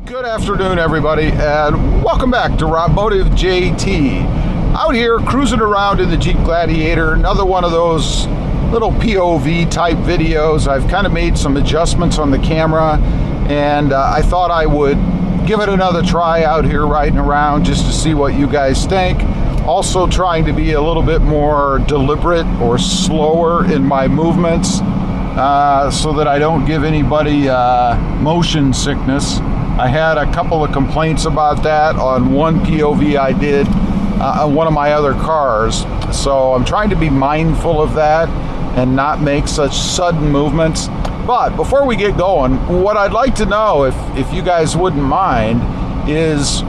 Good afternoon, everybody, and welcome back to Robotive JT. Out here cruising around in the Jeep Gladiator, another one of those little POV type videos. I've kind of made some adjustments on the camera, and I thought I would give it another try out here riding around just to see what you guys think. Also trying to be a little bit more deliberate or slower in my movements so that I don't give anybody motion sickness. I had a couple of complaints about that on one POV I did on one of my other cars. So I'm trying to be mindful of that and not make such sudden movements. But before we get going, what I'd like to know, if you guys wouldn't mind, is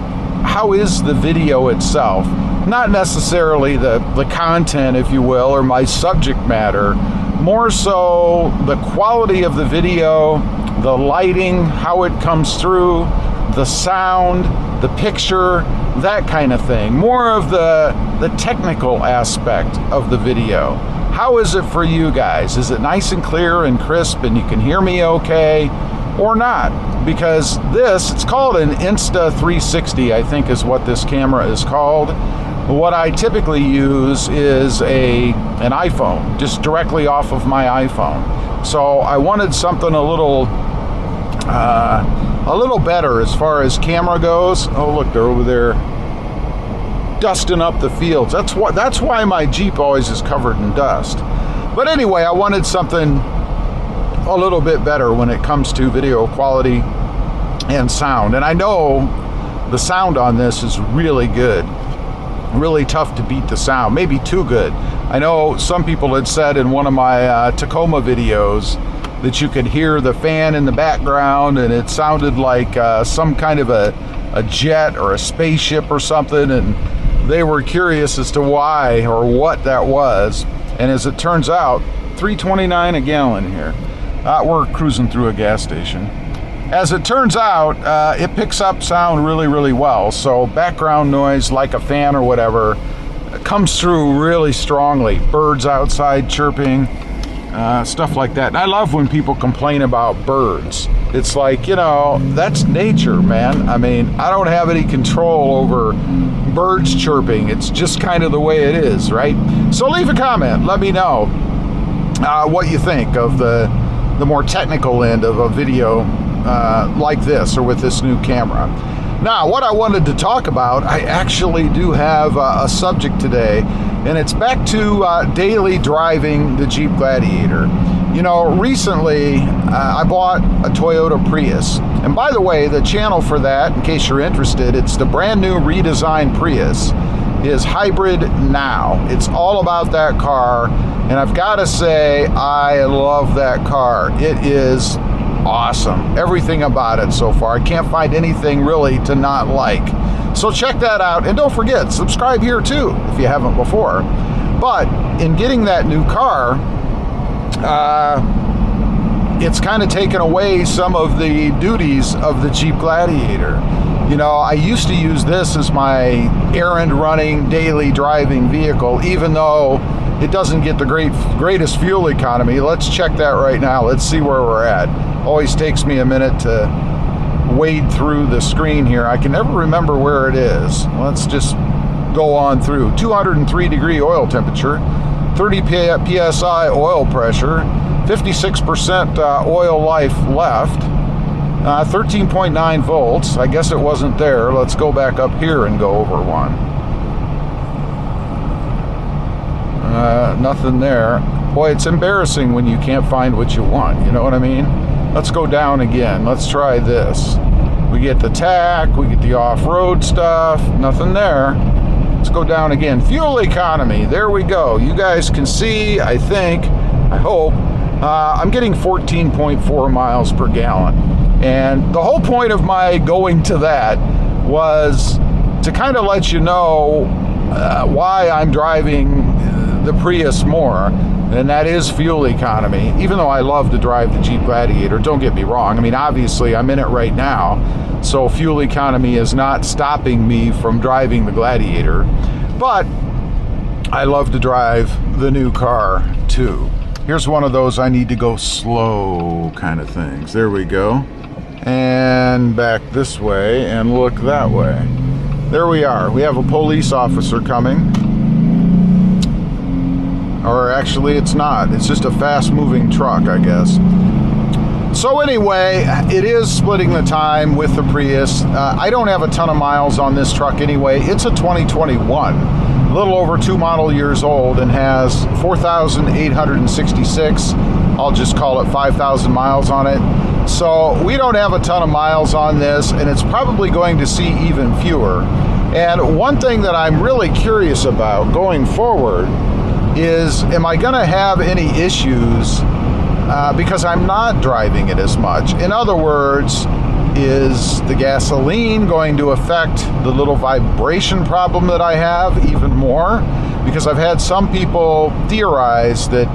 how is the video itself? Not necessarily the content, if you will, or my subject matter. More so the quality of the video, the lighting, how it comes through, the sound, the picture, that kind of thing. More of the technical aspect of the video. How is it for you guys? Is it nice and clear and crisp and you can hear me okay or not? Because it's called an Insta360, I think is what this camera is called. What I typically use is an iPhone, just directly off of my iPhone. So I wanted something a little better as far as camera goes. Oh, look, they're over there dusting up the fields. That's why my Jeep always is covered in dust. But anyway, I wanted something a little bit better when it comes to video quality and sound. And I know the sound on this is really good. Really tough to beat the sound, maybe too good. I know some people had said in one of my Tacoma videos that you could hear the fan in the background and it sounded like some kind of a jet or a spaceship or something, and they were curious as to why or what that was. And as it turns out, $3.29 a gallon here. We're cruising through a gas station. As it turns out, it picks up sound really, really well. So background noise, like a fan or whatever, comes through really strongly. Birds outside chirping, stuff like that. And I love when people complain about birds. It's like, you know, that's nature, man. I mean, I don't have any control over birds chirping. It's just kind of the way it is, right? So leave a comment. Let me know what you think of the more technical end of a video like this or with this new camera. Now, what I wanted to talk about, I actually do have a subject today, and it's back to daily driving the Jeep Gladiator. You know, recently I bought a Toyota Prius, and by the way, the channel for that, in case you're interested, it's the brand new redesigned Prius, is Hybrid Now. It's all about that car, and I've got to say, I love that car. It is awesome. Everything about it so far. I can't find anything really to not like. So check that out, and don't forget, subscribe here too if you haven't before. But in getting that new car, it's kind of taken away some of the duties of the Jeep Gladiator. You know, I used to use this as my errand running, daily driving vehicle, even though it doesn't get the greatest fuel economy. Let's check that right now. Let's see where we're at. Always takes me a minute to wade through the screen here. I can never remember where it is. Let's just go on through. 203 degree oil temperature, 30 psi oil pressure, 56% oil life left, 13.9 volts. I guess it wasn't there. Let's go back up here and go over one. Nothing there. Boy, it's embarrassing when you can't find what you want. You know what I mean? Let's go down again. Let's try this. We get the tack, we get the off-road stuff. Nothing there. Let's go down again. Fuel economy. There we go. You guys can see, I think, I hope, I'm getting 14.4 miles per gallon. And the whole point of my going to that was to kind of let you know why I'm driving the Prius more, and that is fuel economy. Even though I love to drive the Jeep Gladiator, don't get me wrong. I mean, obviously I'm in it right now, so fuel economy is not stopping me from driving the Gladiator, but I love to drive the new car too. Here's one of those I need to go slow kind of things. There we go. and back this way and look that way. There we are. We have a police officer coming. Or actually it's not. It's just a fast-moving truck, I guess. So anyway, it is splitting the time with the Prius. I don't have a ton of miles on this truck anyway. It's a 2021, a little over 2 model years old, and has 4,866. I'll just call it 5,000 miles on it. So we don't have a ton of miles on this, and it's probably going to see even fewer. And one thing that I'm really curious about going forward is, am I going to have any issues because I'm not driving it as much? In other words, is the gasoline going to affect the little vibration problem that I have even more? Because I've had some people theorize that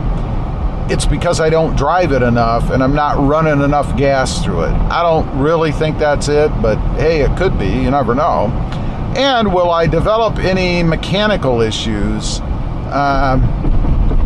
it's because I don't drive it enough and I'm not running enough gas through it. I don't really think that's it, but hey, it could be. You never know. And will I develop any mechanical issues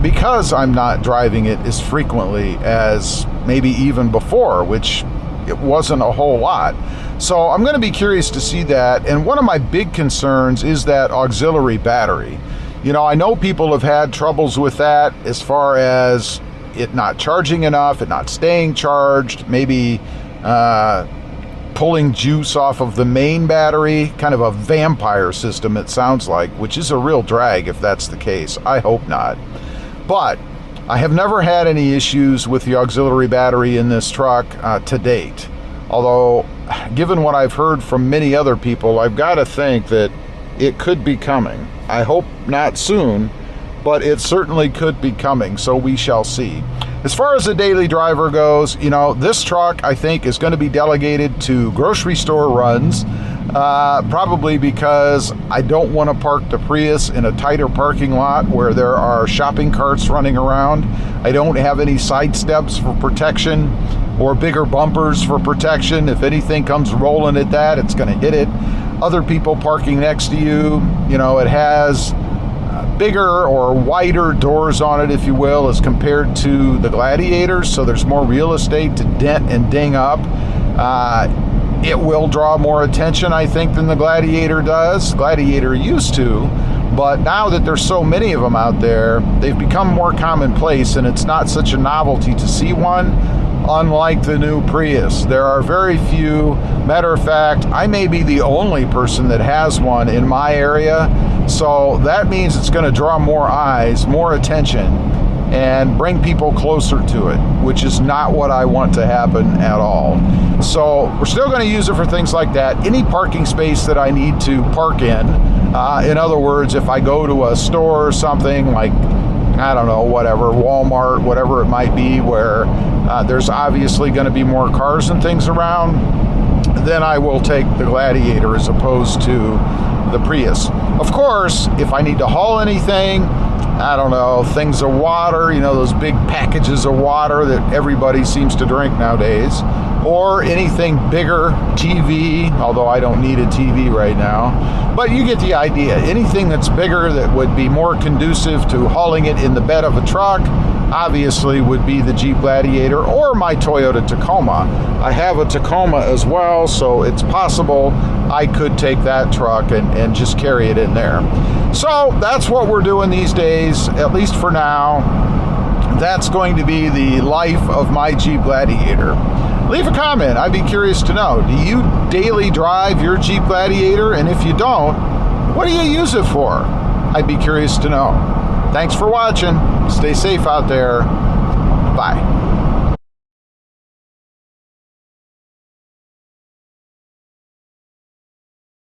because I'm not driving it as frequently as maybe even before, which it wasn't a whole lot. So I'm going to be curious to see that. And one of my big concerns is that auxiliary battery. You know, I know people have had troubles with that as far as it not charging enough, it not staying charged, maybe pulling juice off of the main battery, kind of a vampire system it sounds like, which is a real drag if that's the case. I hope not. But I have never had any issues with the auxiliary battery in this truck to date. Although, given what I've heard from many other people, I've got to think that it could be coming. I hope not soon, but it certainly could be coming, so we shall see. As far as the daily driver goes, you know, this truck I think is going to be delegated to grocery store runs, probably because I don't want to park the Prius in a tighter parking lot where there are shopping carts running around. I don't have any side steps for protection or bigger bumpers for protection. If anything comes rolling at that, it's going to hit it. Other people parking next to you, you know, it has bigger or wider doors on it, if you will, as compared to the Gladiators, so there's more real estate to dent and ding up. It will draw more attention, I think, than the Gladiator does. Gladiator used to, but now that there's so many of them out there, they've become more commonplace, and it's not such a novelty to see one. Unlike the new Prius, there are very few. Matter of fact, I may be the only person that has one in my area, so that means it's going to draw more eyes, more attention, and bring people closer to it, which is not what I want to happen at all. So we're still going to use it for things like that. Any parking space that I need to park in other words, if I go to a store or something like, I don't know, whatever, Walmart, whatever it might be, where there's obviously going to be more cars and things around, then I will take the Gladiator as opposed to the Prius. Of course, if I need to haul anything, I don't know, things of water, you know, those big packages of water that everybody seems to drink nowadays, or anything bigger, TV, although I don't need a TV right now, but you get the idea. Anything that's bigger that would be more conducive to hauling it in the bed of a truck, obviously would be the Jeep Gladiator or my Toyota Tacoma. I have a Tacoma as well, so it's possible I could take that truck and just carry it in there. So that's what we're doing these days, at least for now. That's going to be the life of my Jeep Gladiator. Leave a comment. I'd be curious to know, do you daily drive your Jeep Gladiator? And if you don't, what do you use it for? I'd be curious to know. Thanks for watching. Stay safe out there. Bye.